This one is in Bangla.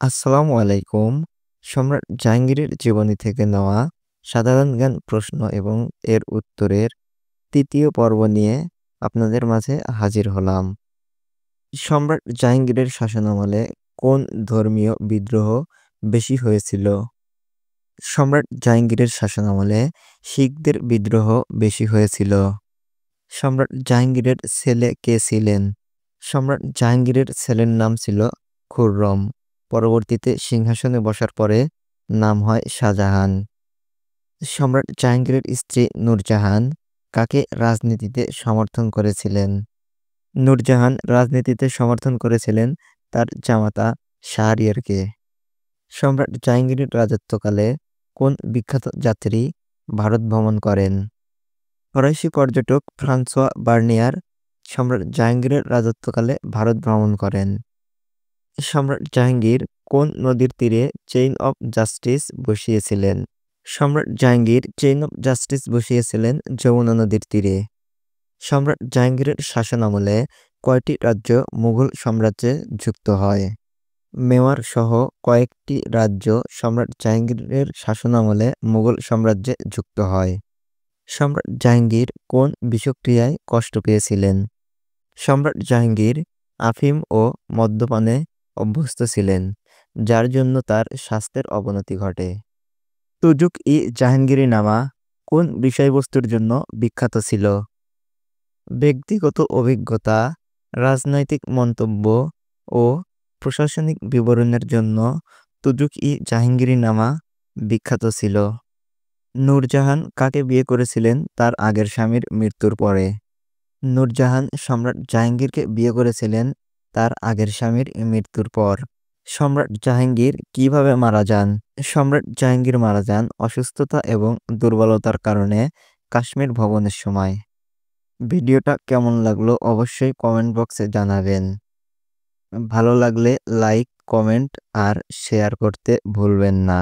আসসালামু আলাইকুম। সম্রাট জাহাঙ্গীরের জীবনী থেকে নেওয়া সাধারণ জ্ঞান প্রশ্ন এবং এর উত্তরের ৩য় পর্ব নিয়ে আপনাদের মাঝে হাজির হলাম। সম্রাট জাহাঙ্গীরের শাসনামলে কোন ধর্মীয় বিদ্রোহ বেশি হয়েছিল? সম্রাট জাহাঙ্গীরের শাসনামলে শিখদের বিদ্রোহ বেশি হয়েছিল। সম্রাট জাহাঙ্গীরের ছেলে কে ছিলেন? সম্রাট জাহাঙ্গীরের ছেলের নাম ছিল খুররম। পরবর্তীতে সিংহাসনে বসার পরে নাম হয় শাহজাহান। সম্রাট জাহাঙ্গীরের স্ত্রী নূরজাহান কাকে রাজনীতিতে সমর্থন করেছিলেন? নূরজাহান রাজনীতিতে সমর্থন করেছিলেন তার জামাতা শাহরিয়ারকে। সম্রাট জাহাঙ্গীরের রাজত্বকালে কোন বিখ্যাত যাত্রী ভারত ভ্রমণ করেন? ফরাসি পর্যটক ফ্রান্সোয়া বার্নিয়ার সম্রাট জাহাঙ্গীরের রাজত্বকালে ভারত ভ্রমণ করেন। সম্রাট জাহাঙ্গীর কোন নদীর তীরে চেইন অফ জাস্টিস বসিয়েছিলেন? সম্রাট জাহাঙ্গীর চেইন অফ জাস্টিস বসিয়েছিলেন যমুনা নদীর তীরে। সম্রাট জাহাঙ্গীরের শাসনামলে কয়টি রাজ্য মুঘল সাম্রাজ্যে যুক্ত হয়? মেওয়ার সহ কয়েকটি রাজ্য সম্রাট জাহাঙ্গীরের শাসনামলে মুঘল সাম্রাজ্যে যুক্ত হয়। সম্রাট জাহাঙ্গীর কোন বিষক্রিয়ায় কষ্ট পেয়েছিলেন? সম্রাট জাহাঙ্গীর আফিম ও মদ্যপানে অভ্যস্ত ছিলেন, যার জন্য তার স্বাস্থ্যের অবনতি ঘটে। তুজুক-ই-জাহাঙ্গীরনামা কোন বিষয়বস্তুর জন্য বিখ্যাত ছিল? ব্যক্তিগত অভিজ্ঞতা, রাজনৈতিক মন্তব্য ও প্রশাসনিক বিবরণের জন্য তুজুক-ই-জাহাঙ্গীরনামা বিখ্যাত ছিল। নূরজাহান কাকে বিয়ে করেছিলেন তার আগের স্বামীর মৃত্যুর পরে? নূরজাহান সম্রাট জাহাঙ্গীরকে বিয়ে করেছিলেন তার আগের স্বামীর মৃত্যুর পর। সম্রাট জাহাঙ্গীর কিভাবে মারা যান? সম্রাট জাহাঙ্গীর মারা যান অসুস্থতা এবং দুর্বলতার কারণে কাশ্মীর ভ্রমণের সময়। ভিডিওটা কেমন লাগলো অবশ্যই কমেন্ট বক্সে জানাবেন। ভালো লাগলে লাইক, কমেন্ট আর শেয়ার করতে ভুলবেন না।